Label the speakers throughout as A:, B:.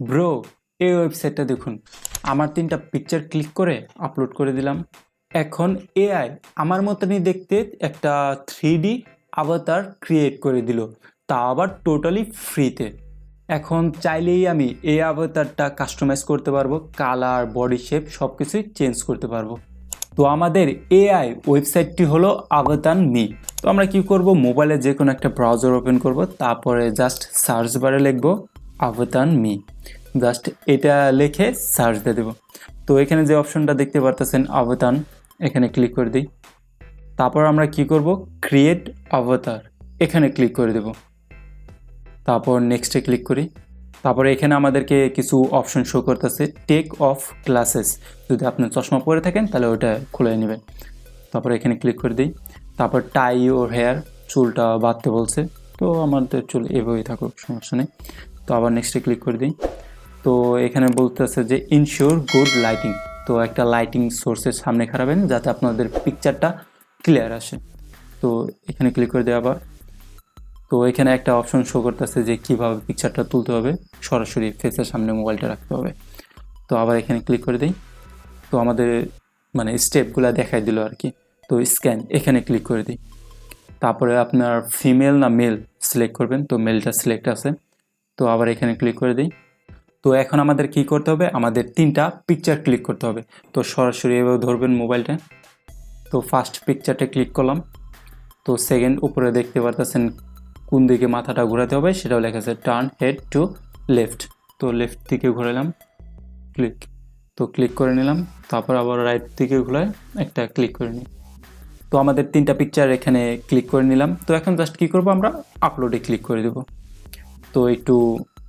A: Bro, এই ওয়েবসাইটটা দেখুন। আমার 3টা পিকচার ক্লিক করে আপলোড করে দিলাম। এখন এআই আমার মতনই দেখতে একটা 3D আভাতার ক্রিয়েট করে দিল, তা আবার টোটালি ফ্রিতে। এখন চাইলেই আমি এই আভাতারটা কাস্টমাইজ করতে পারবো, কালার, বডি শেপ সব কিছুই চেঞ্জ করতে পারবো। তো আমাদের এআই ওয়েবসাইটটি হলো আভাতার মি। তো আমরা কি করব, মোবাইলে যে কোনো একটা ব্রাউজার ওপেন করব, তারপরে জাস্ট সার্চ বারে লিখব আভাতার মি। জাস্ট এটা লিখে সার্চ দিয়ে দেব। তো এখানে যে অপশনটা দেখতে পারতেছেন আভাতার, এখানে ক্লিক করে দিই। তারপর আমরা কি করব, ক্রিয়েট আভাতার, এখানে ক্লিক করে দেব। তারপর নেক্সটে ক্লিক করি। তারপরে এখানে আমাদেরকে কিছু অপশন শো করতেছে, টেক অফ গ্লাসেস। যদি আপনি চশমা পরে থাকেন তাহলে ওটা খুলে নেবেন। তারপরে এখানে ক্লিক করে দিই। তারপর টাই ওর হেয়ার, চুলটা বাঁধতে বলছে। তো আমাদের চুল এভাবেই থাকুক, সমস্যা নেই। তো আবার নেক্সটে ক্লিক করে দিই। তো এখানে বলতেছে যে ইনশিওর গুড লাইটিং। তো একটা লাইটিং সোর্সের সামনে খারাপেন যাতে আপনাদের পিকচারটা ক্লিয়ার আসে। তো এখানে ক্লিক করে দেওয়া আবার। তো এখানে একটা অপশন শো করতেছে যে কীভাবে পিকচারটা তুলতে হবে, সরাসরি ফেসের সামনে মোবাইলটা রাখতে হবে। তো আবার এখানে ক্লিক করে দিই। তো আমাদের মানে স্টেপগুলো দেখাই দিল আর কি। তো স্ক্যান, এখানে ক্লিক করে দিই। তারপরে আপনার ফিমেল না মেল সিলেক্ট করবেন, তো মেলটা সিলেক্ট আছে। তো আবার এখানে ক্লিক করে দিই। তো এখন আমাদের কি করতে হবে, আমাদের 3টা পিকচার ক্লিক করতে হবে। তো সরাসরি এভাবে ধরবেন মোবাইলটা। তো ফার্স্ট পিকচারটা ক্লিক করলাম। তো সেকেন্ড উপরে দেখতে পারতেছেন কোন দিকে মাথাটা ঘোরাতে হবে সেটাও লেখা আছে, টার্ন হেড টু লেফট। তো লেফট দিকে ঘোরালাম, ক্লিক। তো ক্লিক করে নিলাম। তারপর আবার রাইট দিকে ঘোরায় একটা ক্লিক করে নিই। তো আমাদের 3টা পিকচার এখানে ক্লিক করে নিলাম। তো এখন জাস্ট কী করবো, আমরা আপলোডে ক্লিক করে দেব। তো একটু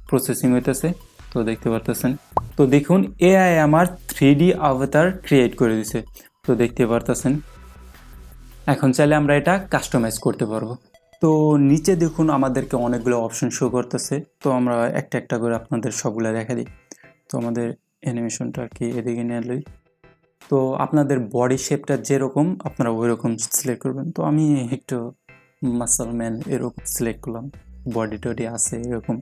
A: প্রসেসিং হইতেছে, তো দেখতে পারতেছেন। তো দেখুন এআই আমার 3D আভাতার ক্রিয়েট করে দিছে। তো দেখতে পারতেছেন। এখন চাইলে আমরা এটা কাস্টমাইজ করতে পারবো। তো নিচে দেখুন আমাদেরকে অনেকগুলো অপশন শো করতেছে। তো আমরা একটা একটা করে আপনাদের সবগুলো দেখা দিই। তো আমাদের অ্যানিমেশনটা আর কি এদিকে নিয়ে লই। তো আপনাদের বডি শেপটা যেরকম আপনারা ওই রকম সিলেক্ট করবেন। তো আমি একটু মাসল ম্যান এরকম সিলেক্ট করলাম, বডি টডি আছে এরকম।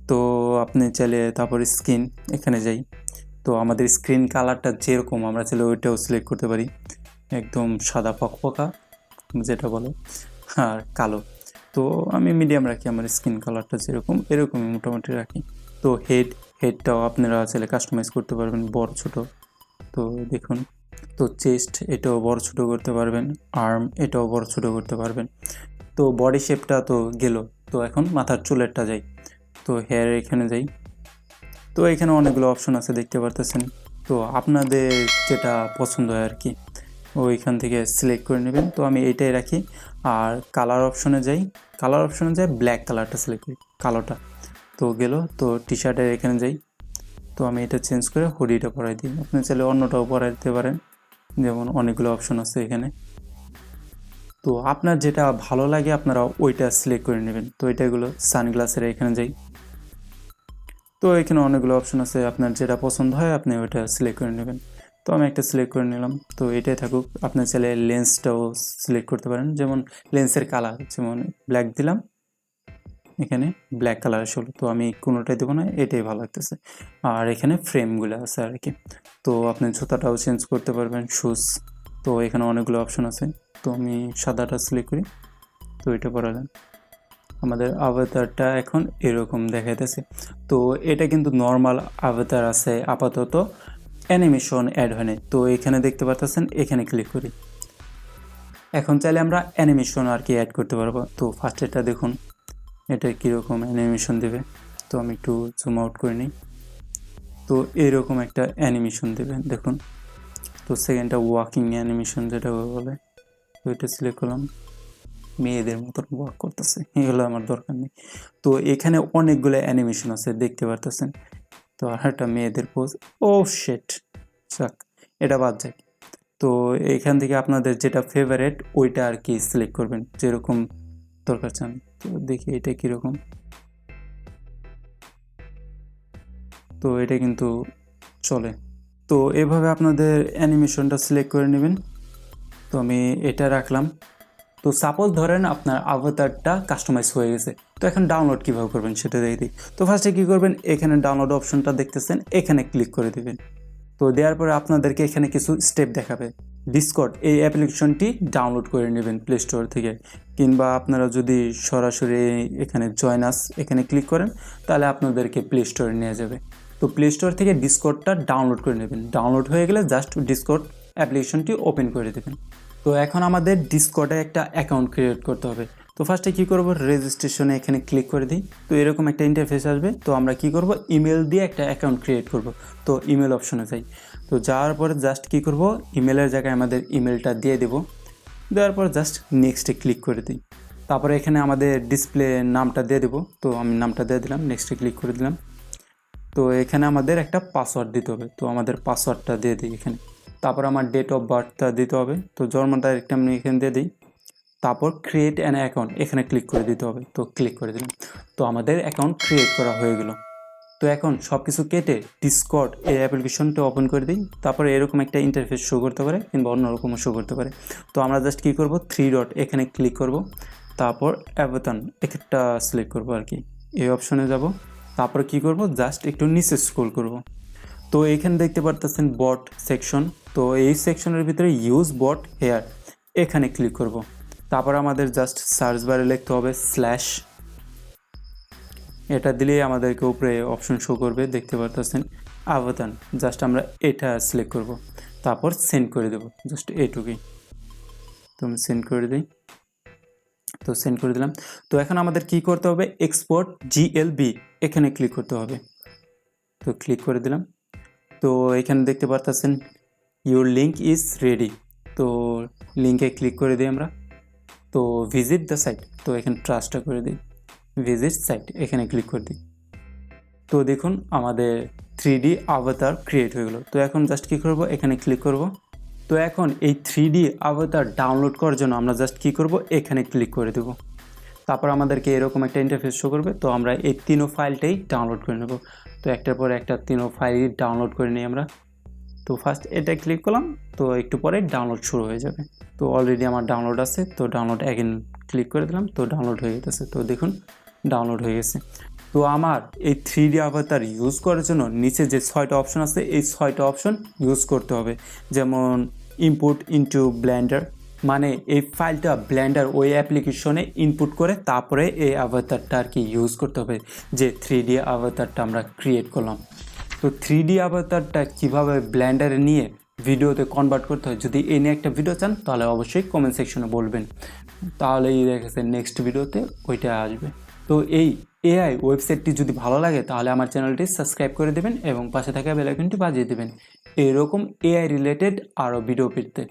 A: তো আপনি চাইলে তারপর স্কিন, এখানে যাই। তো আমাদের স্ক্রিন কালারটা যেরকম আমরা চাইলে ওইটাও সিলেক্ট করতে পারি, একদম সাদা ফকফকা যেটা বলে, আর কালো। তো আমি মিডিয়াম রাখি, আমার স্কিন কালারটা যেরকম এরকমই মোটামুটি রাখি। তো হেডটাও আপনারা চাইলে কাস্টমাইজ করতে পারবেন, বড় ছোট। তো দেখুন, তো চেস্ট এটাও বড় ছোট করতে পারবেন, আর্ম এটাও বড় ছোট করতে পারবেন। তো বডি শেপটা তো গেল। তো এখন মাথার চুলেরটা যাই। তো হেয়ার এখানে যাই। তো এখানে অনেকগুলো অপশন আছে দেখতে পারতেছেন। তো আপনাদের যেটা পছন্দ হয় আর কি ওইখান থেকে সিলেক্ট করে নেবেন। তো আমি এইটাই রাখি। আর কালার অপশনে যাই, কালার অপশনে যাই ব্ল্যাক কালারটা সিলেক্ট করি, কালোটা। তো গেল। তো টি শার্টের এখানে যাই। তো আমি এটা চেঞ্জ করে হুডিটা পরাই দিই। আপনি চাইলে অন্যটাও পরাই দিতে পারেন, যেমন অনেকগুলো অপশন আছে এখানে। তো আপনার যেটা ভালো লাগে আপনারা ওইটা সিলেক্ট করে নেবেন। তো এটাগুলো সানগ্লাসের এখানে যাই। তো এখানে অনেকগুলো অপশন আছে, আপনার যেটা পছন্দ হয় আপনি ওইটা সিলেক্ট করে নেবেন। তো আমি একটা সিলেক্ট করে নিলাম। তো এটাই থাকুক। আপনি চাইলে লেন্সটাও সিলেক্ট করতে পারেন, যেমন লেন্সের কালার, যেমন ব্ল্যাক দিলাম, এখানে ব্ল্যাক কালার আসলো। তো আমি কোনোটাই দেবো না, এটাই ভালো লাগতেছে। আর এখানে ফ্রেমগুলো আছে আর কি। তো আপনি জুতাটাও চেঞ্জ করতে পারবেন, শুজ। তো এখানে অনেকগুলো অপশন আছে। তো আমি সাদাটা সিলেক্ট করি। তো এটা পরালাম। আমাদের আভাতারটা এখন এরকম দেখাইতেছে। তো এটা কিন্তু নর্মাল আভাতার আছে আপাতত, অ্যানিমেশন অ্যাড হয় নাই। তো এখানে দেখতে পাচ্ছেন, এখানে ক্লিক করি। এখন চাইলে আমরা অ্যানিমেশন আর কি অ্যাড করতে পারবো। তো ফার্স্ট এটা দেখুন, এটা কীরকম অ্যানিমেশন দেবে। তো আমি একটু জুম আউট করে নিই। তো এইরকম একটা অ্যানিমেশন দেবে দেখুন। তো সেকেন্ডটা ওয়াকিং অ্যানিমেশন যেটা বলে, তো এটা সিলেক্ট করলাম। মেয়েদের মতন ওয়াক করতেছে, এগুলো আমার দরকার নেই। তো এখানে অনেকগুলো অ্যানিমেশন আছে দেখতে পারতেছেন। তো আর একটা মেয়েদের পোজ, ও শেট, যাক এটা বাদ যায়। তো এইখান থেকে আপনাদের যেটা ফেভারেট ওইটা আর কি সিলেক্ট করবেন, যেরকম দরকার চান। তো দেখি এটা কীরকম। তো এটা কিন্তু চলে। তো এভাবে আপনাদের অ্যানিমেশনটা সিলেক্ট করে নেবেন। তো আমি এটা রাখলাম। তো সাপোজ ধরেন আপনার অ্যাভাটারটা কাস্টমাইজ হয়ে গেছে, তো এখন ডাউনলোড কীভাবে করবেন সেটা দেখে দিই। তো ফার্স্টে কী করবেন, এখানে ডাউনলোড অপশনটা দেখতেছেন, এখানে ক্লিক করে দেবেন। তো দেওয়ার পরে আপনাদেরকে এখানে কিছু স্টেপ দেখাবে। ডিসকর্ড এই অ্যাপ্লিকেশনটি ডাউনলোড করে নেবেন প্লে স্টোর থেকে, কিংবা আপনারা যদি সরাসরি এখানে জয়েন আস এখানে ক্লিক করেন তাহলে আপনাদেরকে প্লে স্টোরে নিয়ে যাবে। তো প্লে স্টোর থেকে ডিসকর্ডটা ডাউনলোড করে নেবেন। ডাউনলোড হয়ে গেলে জাস্ট ডিসকর্ড অ্যাপ্লিকেশনটি ওপেন করে দেবেন। তো এখন আমাদের ডিসকর্ডে একটা অ্যাকাউন্ট ক্রিয়েট করতে হবে। তো ফার্স্টে কী করব, রেজিস্ট্রেশনে এখানে ক্লিক করে দিই। তো এরকম একটা ইন্টারফেস আসবে। তো আমরা কি করব, ইমেল দিয়ে একটা অ্যাকাউন্ট ক্রিয়েট করব। তো ইমেল অপশনে যাই। তো যাওয়ার পরে জাস্ট কী করব, ইমেলের জায়গায় আমাদের ইমেলটা দিয়ে দেব। দেওয়ার পর জাস্ট নেক্সটে ক্লিক করে দিই। তারপরে এখানে আমাদের ডিসপ্লে নামটা দিয়ে দেবো। তো আমি নামটা দিয়ে দিলাম, নেক্সটে ক্লিক করে দিলাম। তো এখানে আমাদের একটা পাসওয়ার্ড দিতে হবে। তো আমাদের পাসওয়ার্ডটা দিয়ে দিই এখানে। তারপর আমার ডেট অফ বার্থটা দিতে হবে। তো জন্ম তারিখটা আমি এখানে দিয়ে দিই। তারপর ক্রিয়েট অ্যান অ্যাকাউন্ট এখানে ক্লিক করে দিতে হবে। তো ক্লিক করে দিলাম। তো আমাদের অ্যাকাউন্ট ক্রিয়েট করা হয়ে গেল। তো এখন সব কিছু কেটে ডিসকর্ড এই অ্যাপ্লিকেশনটা ওপেন করে দিই। তারপরে এরকম একটা ইন্টারফেস শো করতে পারে, কিংবা অন্যরকমও শো করতে পারে। তো আমরা জাস্ট কী করব, 3 ডট এখানে ক্লিক করব। তারপর অ্যাভাটার একটা সিলেক্ট করব আর কি, এই অপশনে যাব। তারপর কি করব, জাস্ট একটু নিচে স্ক্রল করব। তো এখানে দেখতে পারতেছেন বট সেকশন। তো এই সেকশনের ভিতরে ইউজ বট হেয়ার এখানে ক্লিক করব। তারপর আমাদের জাস্ট সার্চ বারে লিখতে হবে স্ল্যাশ, এটা দিলেই আমাদেরকে উপরে অপশন শো করবে, দেখতে পারতেছেন অ্যাভাটার। জাস্ট আমরা এটা সিলেক্ট করব। তারপর সেন্ড করে দেব, জাস্ট এইটুকুই। তো আমি সেন্ড করে দিই। তো সেন্ড করে দিলাম। তো এখন আমাদের কি করতে হবে, এক্সপোর্ট জিএলবি এখানে ক্লিক করতে হবে। তো ক্লিক করে দিলাম। তো এখানে দেখতে পারতেছেন ইউর লিঙ্ক ইজ রেডি। তো লিঙ্কে ক্লিক করে দিই আমরা। তো ভিজিট দ্য সাইট, তো এখানে ট্রাস্টটা করে দিই, ভিজিট সাইট এখানে ক্লিক করে দিই। তো দেখুন আমাদের 3D অ্যাভাটার ক্রিয়েট হয়ে গেলো। তো এখন জাস্ট কী করব, এখানে ক্লিক করব। তো এখন এই 3D অ্যাভাটার ডাউনলোড করার জন্য আমরা জাস্ট কী করব, এখানে ক্লিক করে দেব। তারপর আমাদেরকে এরকম একটা ইন্টারফেস শো করবে। তো আমরা এই 3 ফাইলটাই ডাউনলোড করে নেব। তো একটার পর একটা 3 ফাইল ডাউনলোড করে নিই আমরা। তো ফার্স্ট এটা ক্লিক করলাম। তো একটু পরে ডাউনলোড শুরু হয়ে যাবে। তো অলরেডি আমার ডাউনলোড আছে। তো ডাউনলোড অ্যাগেন ক্লিক করে দিলাম। তো ডাউনলোড হয়ে গেছে। তো দেখুন ডাউনলোড হয়ে গেছে। তো আমার এই 3D অ্যাভাটার ইউজ করার জন্য নিচে যে 6টা অপশন আছে, এই 6টা অপশন ইউজ করতে হবে। যেমন ইনপুট ইনটু ব্লেন্ডার, মানে এই ফাইলটা ব্লেন্ডার ওই অ্যাপ্লিকেশনে ইনপুট করে তারপরে এই অ্যাভাটারটা আর কি ইউজ করতে হবে, যে 3D অ্যাভাটারটা আমরা ক্রিয়েট করলাম। তো 3D অ্যাভাটারটা কীভাবে ব্লেন্ডারে নিয়ে ভিডিওতে কনভার্ট করতে হয়, যদি এই নিয়ে একটা ভিডিও চান তাহলে অবশ্যই কমেন্ট সেকশনে বলবেন, তাহলেই দেখেছে নেক্সট ভিডিওতে ওইটা আসবে। তো এই এআই ওয়েবসাইটটি যদি ভালো লাগে তাহলে আমার চ্যানেলটি সাবস্ক্রাইব করে দেবেন এবং পাশে থাকা বেল আইকনটি বাজিয়ে দেবেন এরকম এআই রিলেটেড আরও ভিডিও পেতে।